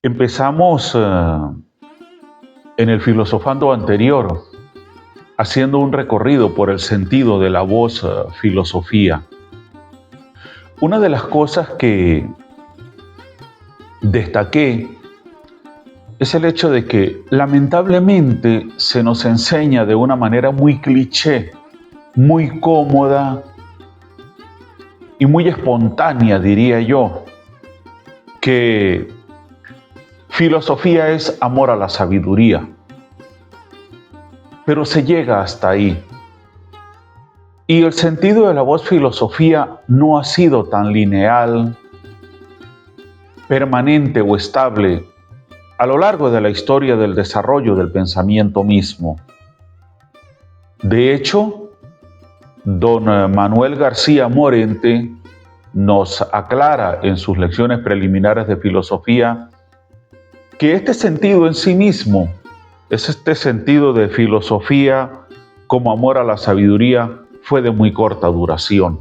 Empezamos en el filosofando anterior, haciendo un recorrido por el sentido de la voz filosofía. Una de las cosas que destaqué es el hecho de que lamentablemente se nos enseña de una manera muy cliché, muy cómoda y muy espontánea, diría yo, que filosofía es amor a la sabiduría. Pero se llega hasta ahí. Y el sentido de la voz filosofía no ha sido tan lineal, permanente o estable a lo largo de la historia del desarrollo del pensamiento mismo. De hecho, don Manuel García Morente nos aclara en sus lecciones preliminares de filosofía que este sentido en sí mismo es este sentido de filosofía como amor a la sabiduría fue de muy corta duración.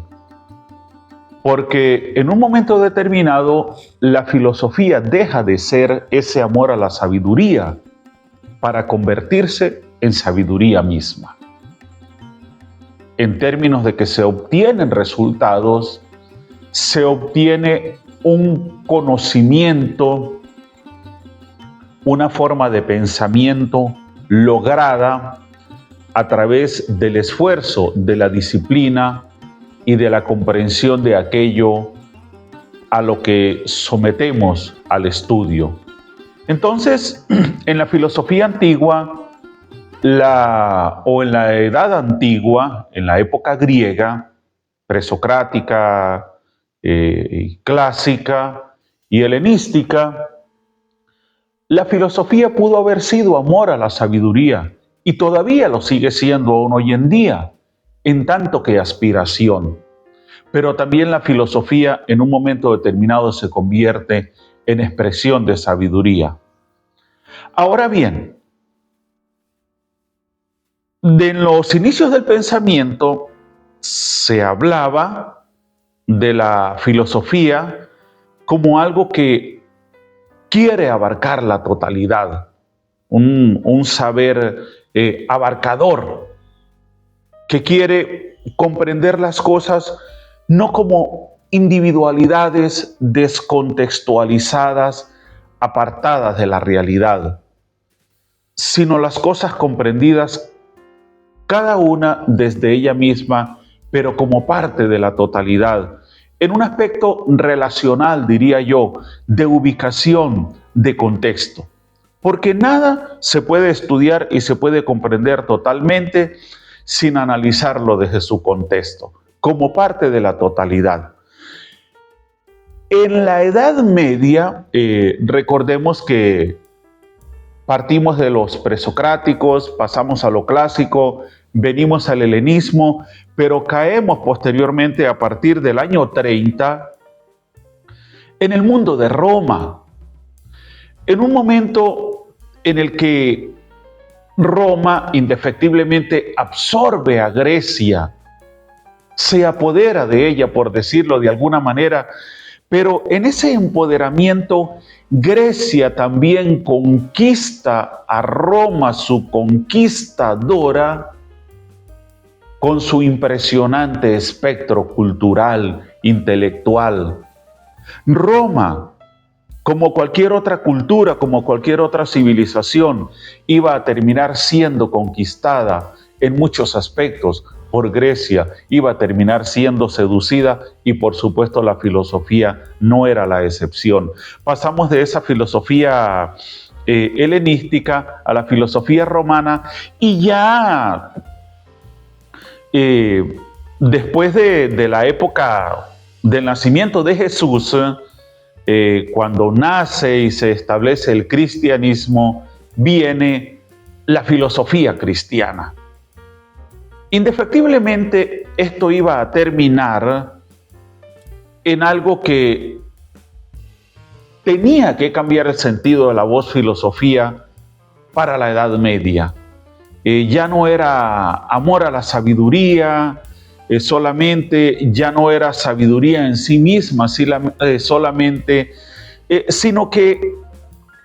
Porque en un momento determinado la filosofía deja de ser ese amor a la sabiduría para convertirse en sabiduría misma. En términos de que se obtienen resultados, se obtiene un conocimiento, una forma de pensamiento lograda a través del esfuerzo, de la disciplina y de la comprensión de aquello a lo que sometemos al estudio. Entonces, en la filosofía antigua, en la edad antigua, en la época griega, presocrática, clásica y helenística, la filosofía pudo haber sido amor a la sabiduría y todavía lo sigue siendo aún hoy en día, en tanto que aspiración. Pero también la filosofía en un momento determinado se convierte en expresión de sabiduría. Ahora bien, en los inicios del pensamiento se hablaba de la filosofía como algo que quiere abarcar la totalidad, un saber abarcador, que quiere comprender las cosas no como individualidades descontextualizadas, apartadas de la realidad, sino las cosas comprendidas cada una desde ella misma, pero como parte de la totalidad, en un aspecto relacional, diría yo, de ubicación, de contexto. Porque nada se puede estudiar y se puede comprender totalmente sin analizarlo desde su contexto, como parte de la totalidad. En la Edad Media, recordemos que partimos de los presocráticos, pasamos a lo clásico, venimos al helenismo, pero caemos posteriormente a partir del año 30 en el mundo de Roma, en un momento en el que Roma indefectiblemente absorbe a Grecia, se apodera de ella, por decirlo de alguna manera, pero en ese empoderamiento Grecia también conquista a Roma, su conquistadora, con su impresionante espectro cultural, intelectual. Roma, como cualquier otra cultura, como cualquier otra civilización, iba a terminar siendo conquistada en muchos aspectos por Grecia, iba a terminar siendo seducida y por supuesto la filosofía no era la excepción. Pasamos de esa filosofía helenística a la filosofía romana y ya después de la época del nacimiento de Jesús, cuando nace y se establece el cristianismo, viene la filosofía cristiana. Indefectiblemente, esto iba a terminar en algo que tenía que cambiar el sentido de la voz filosofía para la Edad Media. Ya no era amor a la sabiduría, solamente, ya no era sabiduría en sí misma, solamente, sino que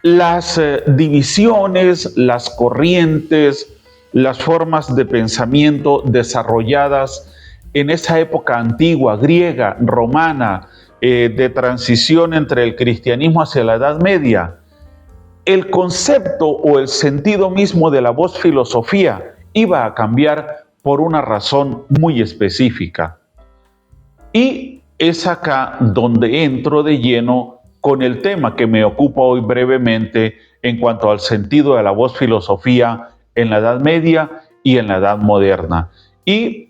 Las divisiones, las corrientes, las formas de pensamiento desarrolladas en esa época antigua, griega, romana, de transición entre el cristianismo hacia la Edad Media, el concepto o el sentido mismo de la voz filosofía iba a cambiar por una razón muy específica. Y es acá donde entro de lleno con el tema que me ocupa hoy brevemente en cuanto al sentido de la voz filosofía en la Edad Media y en la Edad Moderna. Y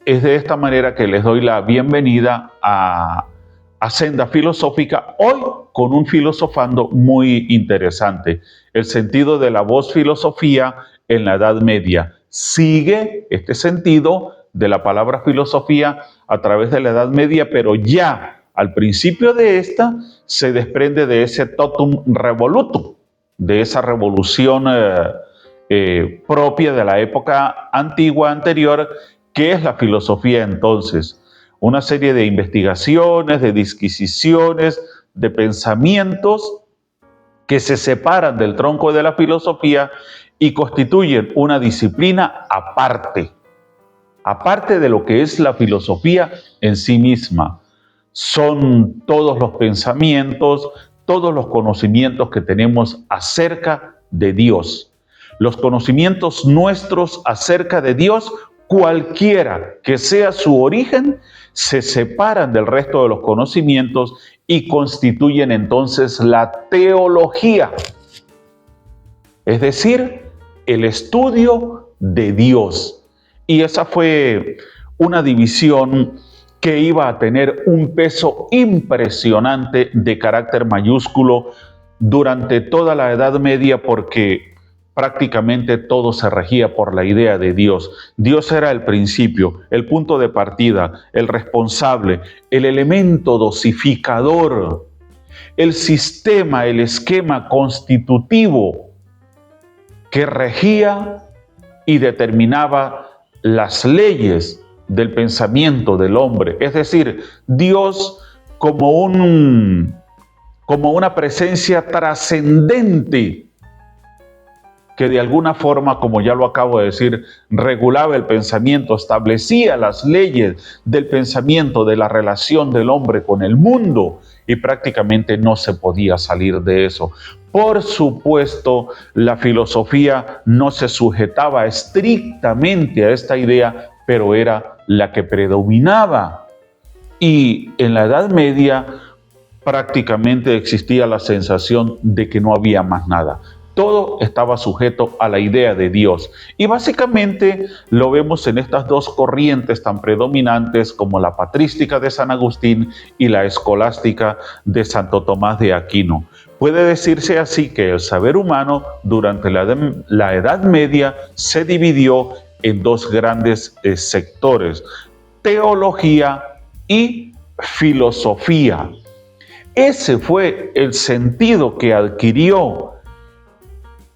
es de esta manera que les doy la bienvenida a Senda Filosófica, hoy con un filosofando muy interesante. El sentido de la voz filosofía en la Edad Media. Sigue este sentido de la palabra filosofía a través de la Edad Media, pero ya al principio de esta se desprende de ese totum revolutum, de esa revolución propia de la época antigua anterior. ¿Qué es la filosofía entonces? Una serie de investigaciones, de disquisiciones, de pensamientos que se separan del tronco de la filosofía y constituyen una disciplina aparte de lo que es la filosofía en sí misma. Son todos los pensamientos, todos los conocimientos que tenemos acerca de Dios. Los conocimientos nuestros acerca de Dios, cualquiera que sea su origen, se separan del resto de los conocimientos y constituyen entonces la teología, es decir, el estudio de Dios. Y esa fue una división que iba a tener un peso impresionante de carácter mayúsculo durante toda la Edad Media, porque prácticamente todo se regía por la idea de Dios. Dios era el principio, el punto de partida, el responsable, el elemento dosificador, el sistema, el esquema constitutivo que regía y determinaba las leyes del pensamiento del hombre. Es decir, Dios como una presencia trascendente que de alguna forma, como ya lo acabo de decir, regulaba el pensamiento, establecía las leyes del pensamiento, de la relación del hombre con el mundo, y prácticamente no se podía salir de eso. Por supuesto, la filosofía no se sujetaba estrictamente a esta idea, pero era la que predominaba. Y en la Edad Media prácticamente existía la sensación de que no había más nada. Todo estaba sujeto a la idea de Dios. Y básicamente lo vemos en estas dos corrientes tan predominantes como la patrística de San Agustín y la escolástica de Santo Tomás de Aquino. Puede decirse así que el saber humano durante la Edad Media se dividió en dos grandes sectores: teología y filosofía. Ese fue el sentido que adquirió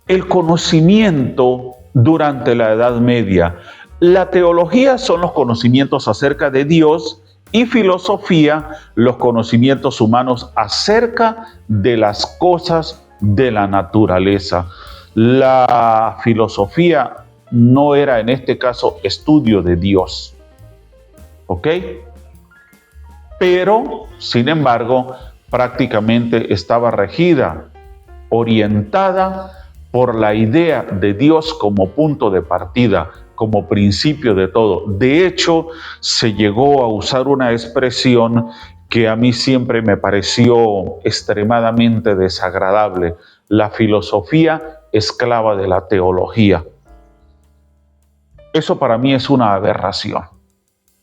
el conocimiento durante la Edad Media. La teología son los conocimientos acerca de Dios y filosofía, los conocimientos humanos acerca de las cosas de la naturaleza. La filosofía no era en este caso estudio de Dios, ¿ok? Pero, sin embargo, prácticamente estaba regida, orientada por la idea de Dios como punto de partida, como principio de todo. De hecho, se llegó a usar una expresión que a mí siempre me pareció extremadamente desagradable: la filosofía esclava de la teología. Eso para mí es una aberración,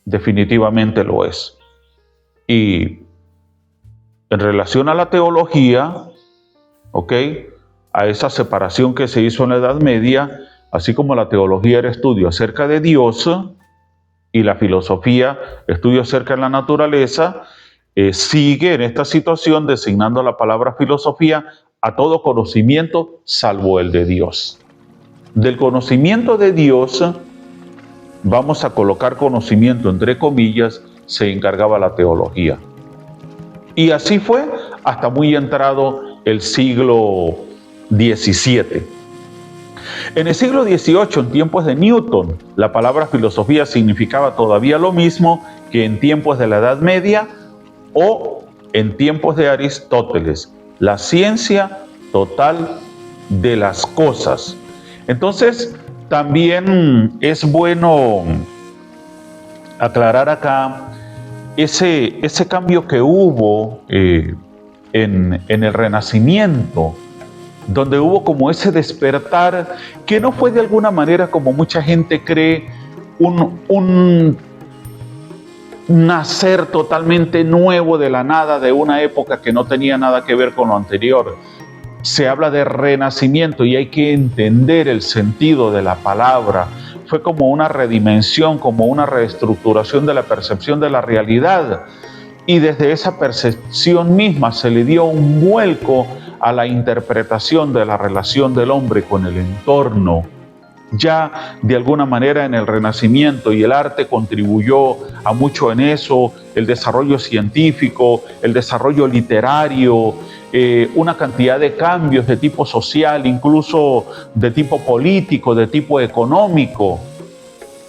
definitivamente lo es. Y en relación a la teología, ¿ok?, a esa separación que se hizo en la Edad Media, así como la teología era estudio acerca de Dios y la filosofía estudio acerca de la naturaleza, sigue en esta situación designando la palabra filosofía a todo conocimiento salvo el de Dios. Del conocimiento de Dios, vamos a colocar conocimiento entre comillas, se encargaba la teología. Y así fue hasta muy entrado el siglo XVII. En el siglo XVIII, en tiempos de Newton, la palabra filosofía significaba todavía lo mismo que en tiempos de la Edad Media o en tiempos de Aristóteles, la ciencia total de las cosas. Entonces, también es bueno aclarar acá ese cambio que hubo en el Renacimiento, donde hubo como ese despertar que no fue de alguna manera, como mucha gente cree, un nacer totalmente nuevo de la nada, de una época que no tenía nada que ver con lo anterior. Se habla de renacimiento y hay que entender el sentido de la palabra. Fue como una redimensión, como una reestructuración de la percepción de la realidad. Y desde esa percepción misma se le dio un vuelco a la interpretación de la relación del hombre con el entorno. Ya de alguna manera en el Renacimiento, y el arte contribuyó a mucho en eso, el desarrollo científico, el desarrollo literario, una cantidad de cambios de tipo social, incluso de tipo político, de tipo económico.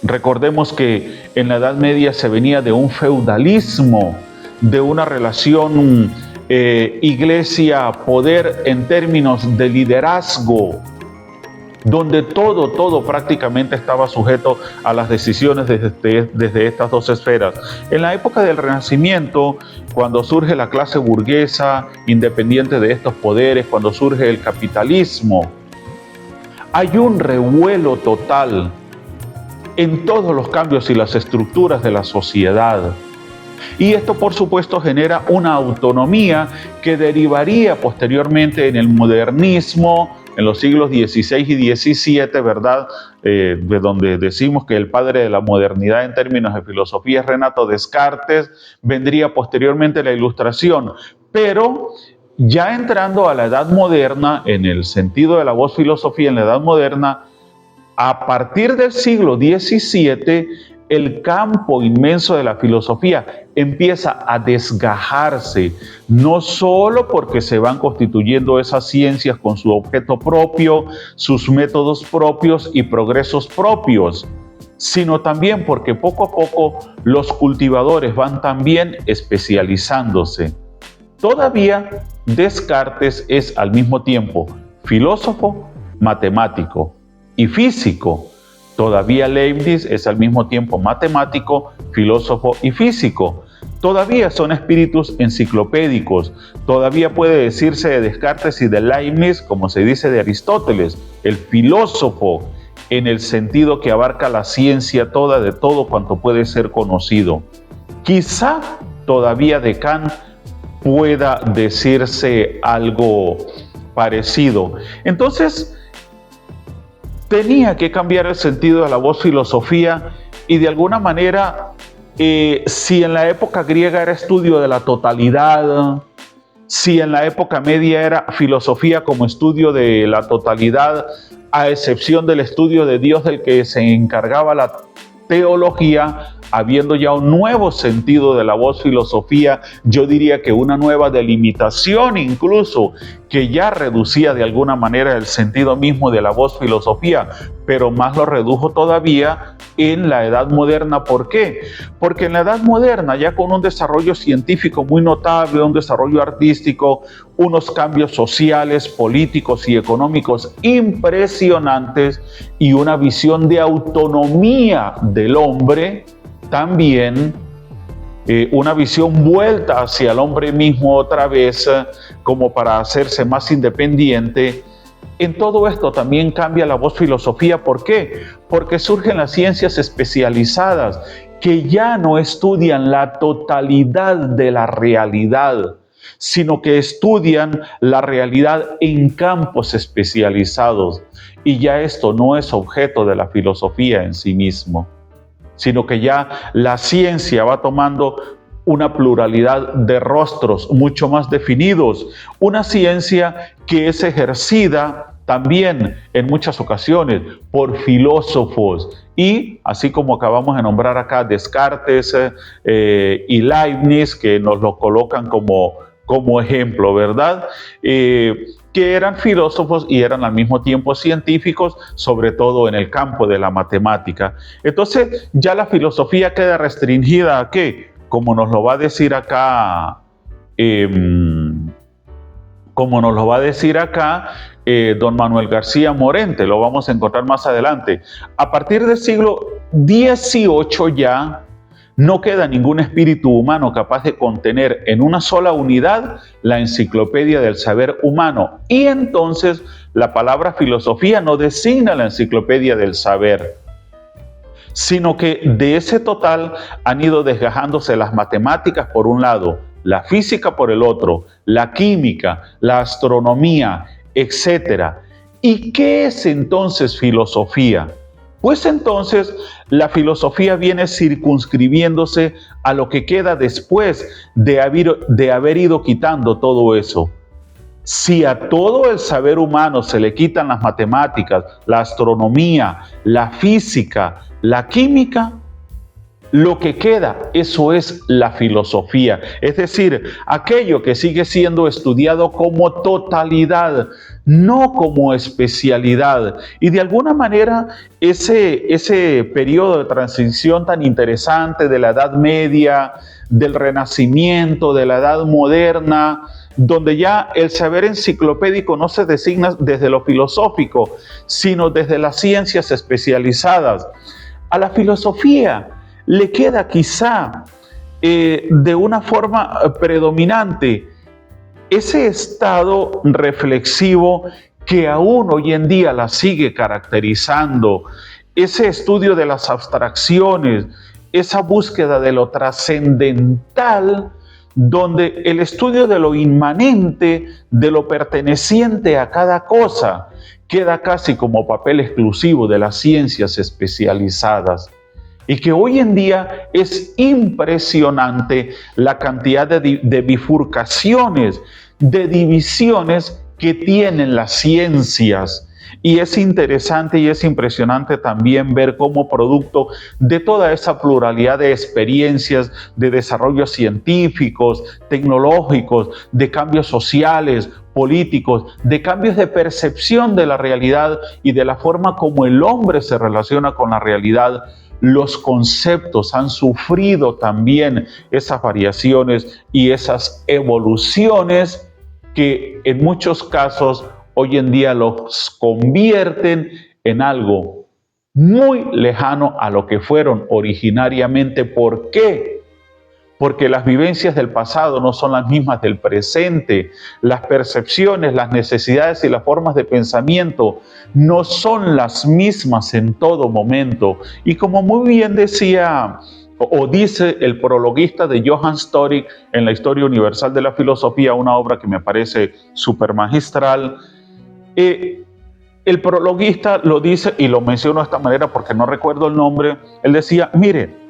Recordemos que en la Edad Media se venía de un feudalismo, de una relación iglesia-poder en términos de liderazgo, donde todo prácticamente estaba sujeto a las decisiones desde estas dos esferas. En la época del Renacimiento, cuando surge la clase burguesa, independiente de estos poderes, cuando surge el capitalismo, hay un revuelo total en todos los cambios y las estructuras de la sociedad. Y esto, por supuesto, genera una autonomía que derivaría posteriormente en el modernismo, en los siglos XVI y XVII, ¿verdad? De donde decimos que el padre de la modernidad en términos de filosofía es Renato Descartes, vendría posteriormente la Ilustración. Pero ya entrando a la Edad Moderna, en el sentido de la voz filosofía en la Edad Moderna, a partir del siglo XVII, el campo inmenso de la filosofía empieza a desgajarse, no solo porque se van constituyendo esas ciencias con su objeto propio, sus métodos propios y progresos propios, sino también porque poco a poco los cultivadores van también especializándose. Todavía Descartes es al mismo tiempo filósofo, matemático y físico. Todavía Leibniz es al mismo tiempo matemático, filósofo y físico. Todavía son espíritus enciclopédicos. Todavía puede decirse de Descartes y de Leibniz, como se dice de Aristóteles, el filósofo, en el sentido que abarca la ciencia toda de todo cuanto puede ser conocido. Quizá todavía de Kant pueda decirse algo parecido. Entonces, tenía que cambiar el sentido de la voz filosofía y de alguna manera, si en la época griega era estudio de la totalidad, si en la época media era filosofía como estudio de la totalidad, a excepción del estudio de Dios del que se encargaba la teología, habiendo ya un nuevo sentido de la voz filosofía, yo diría que una nueva delimitación incluso, que ya reducía de alguna manera el sentido mismo de la voz filosofía, pero más lo redujo todavía en la Edad Moderna. ¿Por qué? Porque en la Edad Moderna, ya con un desarrollo científico muy notable, un desarrollo artístico, unos cambios sociales, políticos y económicos impresionantes y una visión de autonomía del hombre, también una visión vuelta hacia el hombre mismo otra vez, como para hacerse más independiente. En todo esto también cambia la voz filosofía. ¿Por qué? Porque surgen las ciencias especializadas que ya no estudian la totalidad de la realidad, sino que estudian la realidad en campos especializados. Y ya esto no es objeto de la filosofía en sí mismo, sino que ya la ciencia va tomando una pluralidad de rostros mucho más definidos, una ciencia que es ejercida también en muchas ocasiones por filósofos, y así como acabamos de nombrar acá Descartes y Leibniz, que nos lo colocan como como ejemplo, ¿verdad? Que eran filósofos y eran al mismo tiempo científicos, sobre todo en el campo de la matemática. Entonces, ya la filosofía queda restringida a ¿qué? Como nos lo va a decir acá, don Manuel García Morente, lo vamos a encontrar más adelante. A partir del siglo XVIII ya no queda ningún espíritu humano capaz de contener en una sola unidad la enciclopedia del saber humano. Y entonces la palabra filosofía no designa la enciclopedia del saber, sino que de ese total han ido desgajándose las matemáticas por un lado, la física por el otro, la química, la astronomía, etc. ¿Y qué es entonces filosofía? Pues entonces la filosofía viene circunscribiéndose a lo que queda después de haber ido quitando todo eso. Si a todo el saber humano se le quitan las matemáticas, la astronomía, la física, la química, lo que queda, eso es la filosofía. Es decir, aquello que sigue siendo estudiado como totalidad, no como especialidad. Y de alguna manera, ese periodo de transición tan interesante de la Edad Media, del Renacimiento, de la Edad Moderna, donde ya el saber enciclopédico no se designa desde lo filosófico, sino desde las ciencias especializadas. A la filosofía le queda quizá de una forma predominante ese estado reflexivo que aún hoy en día la sigue caracterizando, ese estudio de las abstracciones, esa búsqueda de lo trascendental, donde el estudio de lo inmanente, de lo perteneciente a cada cosa, queda casi como papel exclusivo de las ciencias especializadas. Y que hoy en día es impresionante la cantidad de bifurcaciones, de divisiones que tienen las ciencias. Y es interesante y es impresionante también ver cómo producto de toda esa pluralidad de experiencias, de desarrollos científicos, tecnológicos, de cambios sociales, políticos, de cambios de percepción de la realidad y de la forma como el hombre se relaciona con la realidad, los conceptos han sufrido también esas variaciones y esas evoluciones que en muchos casos hoy en día los convierten en algo muy lejano a lo que fueron originariamente. ¿Por qué? Porque las vivencias del pasado no son las mismas del presente. Las percepciones, las necesidades y las formas de pensamiento no son las mismas en todo momento. Y como muy bien decía o dice el prologuista de Johann Story en la Historia Universal de la Filosofía, una obra que me parece súper magistral, el prologuista lo dice, y lo menciono de esta manera porque no recuerdo el nombre. Él decía, mire,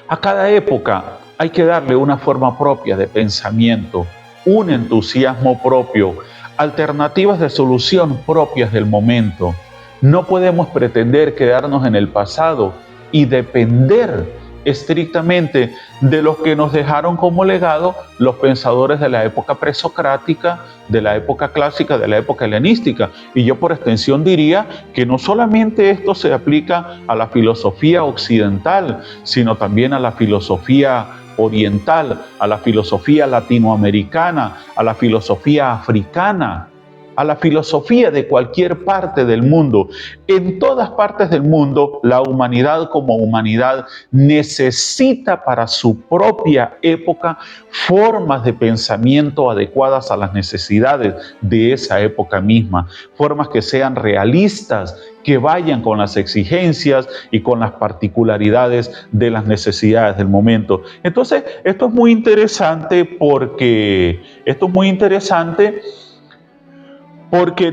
a cada época hay que darle una forma propia de pensamiento, un entusiasmo propio, alternativas de solución propias del momento. No podemos pretender quedarnos en el pasado y depender estrictamente de los que nos dejaron como legado los pensadores de la época presocrática, de la época clásica, de la época helenística. Y yo por extensión diría que no solamente esto se aplica a la filosofía occidental, sino también a la filosofía oriental, a la filosofía latinoamericana, a la filosofía africana, a la filosofía de cualquier parte del mundo. En todas partes del mundo, la humanidad como humanidad necesita para su propia época formas de pensamiento adecuadas a las necesidades de esa época misma, formas que sean realistas, que vayan con las exigencias y con las particularidades de las necesidades del momento. Entonces, esto es muy interesante porque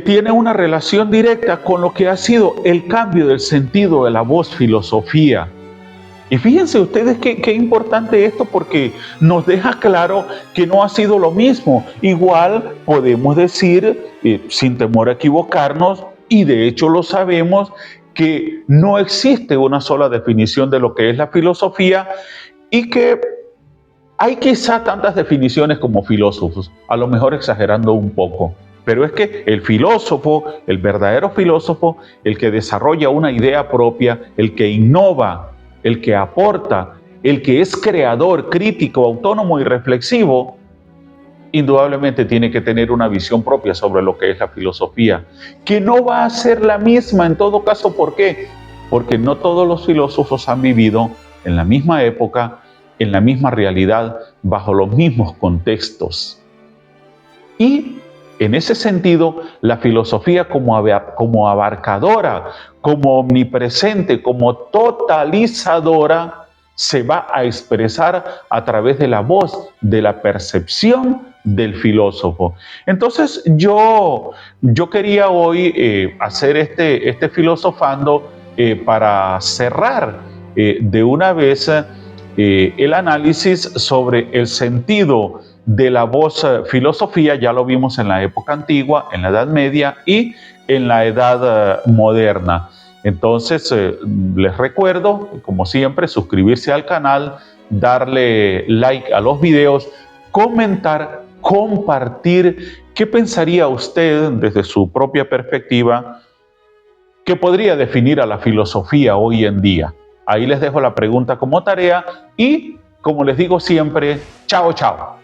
tiene una relación directa con lo que ha sido el cambio del sentido de la voz filosofía. Y fíjense ustedes qué importante esto, porque nos deja claro que no ha sido lo mismo. Igual podemos decir, sin temor a equivocarnos, y de hecho lo sabemos, que no existe una sola definición de lo que es la filosofía y que Hay quizá tantas definiciones como filósofos, a lo mejor exagerando un poco, pero es que el filósofo, el verdadero filósofo, el que desarrolla una idea propia, el que innova, el que aporta, el que es creador, crítico, autónomo y reflexivo, indudablemente tiene que tener una visión propia sobre lo que es la filosofía, que no va a ser la misma en todo caso. ¿Por qué? Porque no todos los filósofos han vivido en la misma época, en la misma realidad, bajo los mismos contextos. Y en ese sentido, la filosofía como abarcadora, como omnipresente, como totalizadora, se va a expresar a través de la voz, de la percepción del filósofo. Entonces yo quería hoy hacer este filosofando para cerrar de una vez el análisis sobre el sentido de la voz filosofía. Ya lo vimos en la época antigua, en la Edad Media y en la Edad moderna. Entonces, les recuerdo, como siempre, suscribirse al canal, darle like a los videos, comentar, compartir. ¿Qué pensaría usted desde su propia perspectiva que podría definir a la filosofía hoy en día? Ahí les dejo la pregunta como tarea y, como les digo siempre, chao, chao.